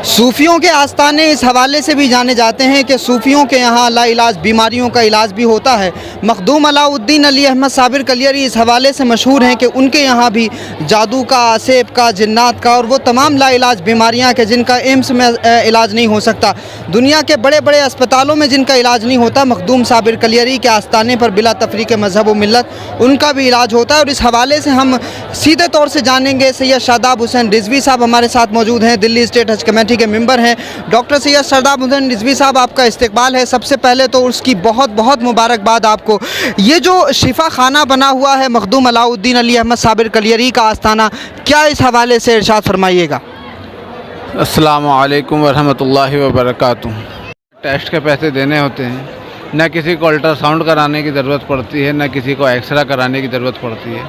صوفیوں کے آستانے اس حوالے سے بھی جانے جاتے ہیں کہ صوفیوں کے یہاں لا علاج بیماریوں کا علاج بھی ہوتا ہے۔ مخدوم علاء الدین علی احمد صابر کلیری اس حوالے سے مشہور ہیں کہ ان کے یہاں بھی جادو کا، عصیب کا، جنات کا اور وہ تمام لا علاج بیماریاں کہ جن کا ایمس میں علاج نہیں ہو سکتا، دنیا کے بڑے بڑے اسپتالوں میں جن کا علاج نہیں ہوتا، مخدوم صابر کلیری کے آستانے پر بلا تفریق مذہب و ملت ان کا بھی علاج ہوتا ہے۔ اور اس حوالے سے ہم سیدھے طور سے جانیں گے۔ سید شاداب حسین رضوی صاحب ہمارے ساتھ موجود ہیں، دلی اسٹیٹ حج کمیٹی کے ممبر ہیں۔ ڈاکٹر سید شاداب حسین رضوی صاحب، آپ کا استقبال ہے۔ سب سے پہلے تو اس کی بہت بہت مبارکباد آپ کو۔ یہ جو شفا خانہ بنا ہوا ہے مخدوم علاء الدین علی احمد صابر کلیری کا آستانہ، کیا اس حوالے سے ارشاد فرمائیے گا؟ السلام علیکم ورحمۃ اللہ وبرکاتہ۔ ٹیسٹ کے پیسے دینے ہوتے ہیں، نہ کسی کو الٹرا ساؤنڈ کرانے کی ضرورت پڑتی ہے، نہ کسی کو ایکس رے کرانے کی ضرورت پڑتی ہے۔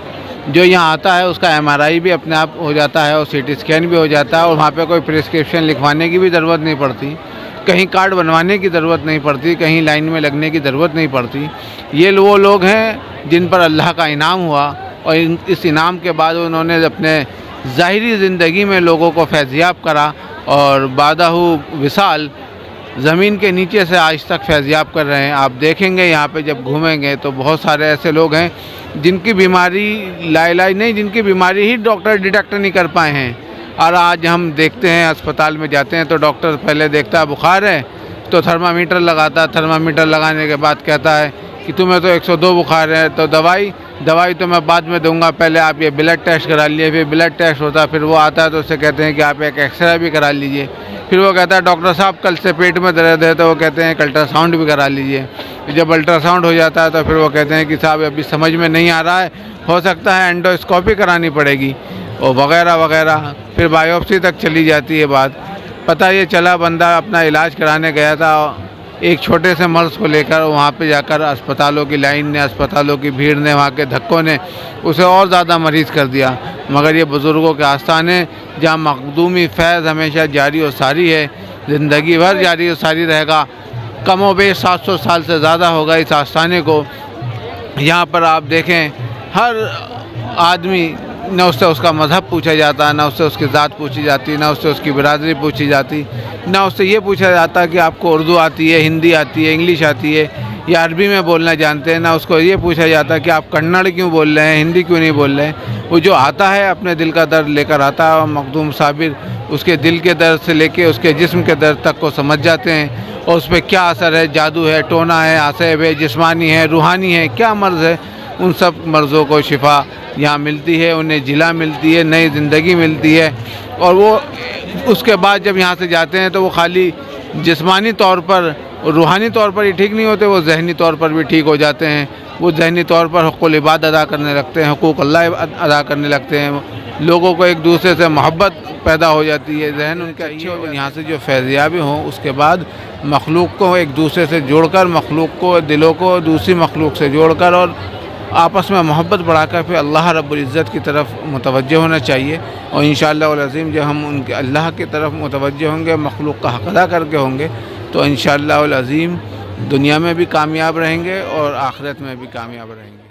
جو یہاں آتا ہے اس کا ایم آر آئی بھی اپنے آپ ہو جاتا ہے اور سی ٹی اسکین بھی ہو جاتا ہے، اور وہاں پہ کوئی پرسکرپشن لکھوانے کی بھی ضرورت نہیں پڑتی، کہیں کارڈ بنوانے کی ضرورت نہیں پڑتی، کہیں لائن میں لگنے کی ضرورت نہیں پڑتی۔ یہ وہ لوگ ہیں جن پر اللہ کا انعام ہوا، اور اس انعام کے بعد انہوں نے اپنے ظاہری زندگی میں لوگوں کو فیضیاب کرا، اور بعدہ وصال زمین کے نیچے سے آج تک فیضیاب کر رہے ہیں۔ آپ دیکھیں گے یہاں پہ جب گھومیں گے تو بہت سارے ایسے لوگ ہیں جن کی بیماری لا علاج نہیں، جن کی بیماری ہی ڈاکٹر ڈیٹیکٹ نہیں کر پائے ہیں۔ اور آج ہم دیکھتے ہیں اسپتال میں جاتے ہیں تو ڈاکٹر پہلے دیکھتا ہے بخار ہے تو تھرمامیٹر لگاتا ہے، تھرمامیٹر لگانے کے بعد کہتا ہے کہ تمہیں تو 102 بخار ہے، تو دوائی تو میں بعد میں دوں گا، پہلے آپ یہ بلڈ ٹیسٹ کرا لیجیے۔ پھر بلڈ ٹیسٹ ہوتا ہے، پھر وہ آتا ہے تو اس سے کہتے ہیں کہ آپ ایک ایکس رے بھی کرا لیجیے۔ پھر وہ کہتا ہے ڈاکٹر صاحب کل سے پیٹ میں درد ہے، تو وہ کہتے ہیں ایک الٹرا ساؤنڈ بھی کرا لیجیے۔ جب الٹرا ساؤنڈ ہو جاتا ہے تو پھر وہ کہتے ہیں کہ صاحب ابھی سمجھ میں نہیں آ رہا ہے، ہو سکتا ہے اینڈوسکوپی کرانی پڑے گی، اور وغیرہ وغیرہ۔ پھر بایوپسی تک چلی جاتی ہے بات۔ پتہ یہ چلا بندہ اپنا علاج کرانے گیا تھا ایک چھوٹے سے مرض کو لے کر، وہاں پہ جا کر اسپتالوں کی لائن نے، اسپتالوں کی بھیڑ نے، وہاں کے دھکوں نے اسے اور زیادہ مریض کر دیا۔ مگر یہ بزرگوں کے آستانے جہاں مخدومی فیض ہمیشہ جاری و ساری ہے، زندگی بھر جاری و ساری رہے گا، کم و بیش 700 سال سے زیادہ ہوگا اس آستانے کو۔ یہاں پر آپ دیکھیں ہر آدمی، نہ اس سے اس کا مذہب پوچھا جاتا، نہ اس سے اس کی ذات پوچھی جاتی، نہ اس سے اس کی برادری پوچھی جاتی، نہ اس سے یہ پوچھا جاتا کہ آپ کو اردو آتی ہے، ہندی آتی ہے، انگلش آتی ہے یا عربی میں بولنا جانتے ہیں، نہ اس کو یہ پوچھا جاتا کہ آپ کنڑ کیوں بول رہے ہیں، ہندی کیوں نہیں بول رہے ہیں۔ وہ جو آتا ہے اپنے دل کا درد لے کر آتا ہے، اور مخدوم صابر اس کے دل کے درد سے لے کے اس کے جسم کے درد تک کو سمجھ جاتے ہیں، اور اس پہ کیا اثر ہے، جادو ہے، ٹونا ہے، عصیب ہے، جسمانی ہے، روحانی ہے، کیا مرض ہے، ان سب مرضوں کو شفا یہاں ملتی ہے، انہیں جلا ملتی ہے، نئی زندگی ملتی ہے۔ اور وہ اس کے بعد جب یہاں سے جاتے ہیں تو وہ خالی جسمانی طور پر، روحانی طور پر ہی ٹھیک نہیں ہوتے، وہ ذہنی طور پر بھی ٹھیک ہو جاتے ہیں۔ وہ ذہنی طور پر حقوق العباد ادا کرنے لگتے ہیں، حقوق اللہ ادا کرنے لگتے ہیں، لوگوں کو ایک دوسرے سے محبت پیدا ہو جاتی ہے، ذہن ان کا اچھے ہو۔ یہاں سے جو فیضیابی ہوں اس کے بعد مخلوق کو ایک دوسرے سے جوڑ کر، مخلوق کو، دلوں کو دوسری مخلوق سے جوڑ کر اور آپس میں محبت بڑھا کر پھر اللہ رب العزت کی طرف متوجہ ہونا چاہیے۔ اور انشاءاللہ العظیم جب ہم ان کے اللہ کی طرف متوجہ ہوں گے، مخلوق کا حق ادا کر کے ہوں گے، تو انشاءاللہ العظیم دنیا میں بھی کامیاب رہیں گے اور آخرت میں بھی کامیاب رہیں گے۔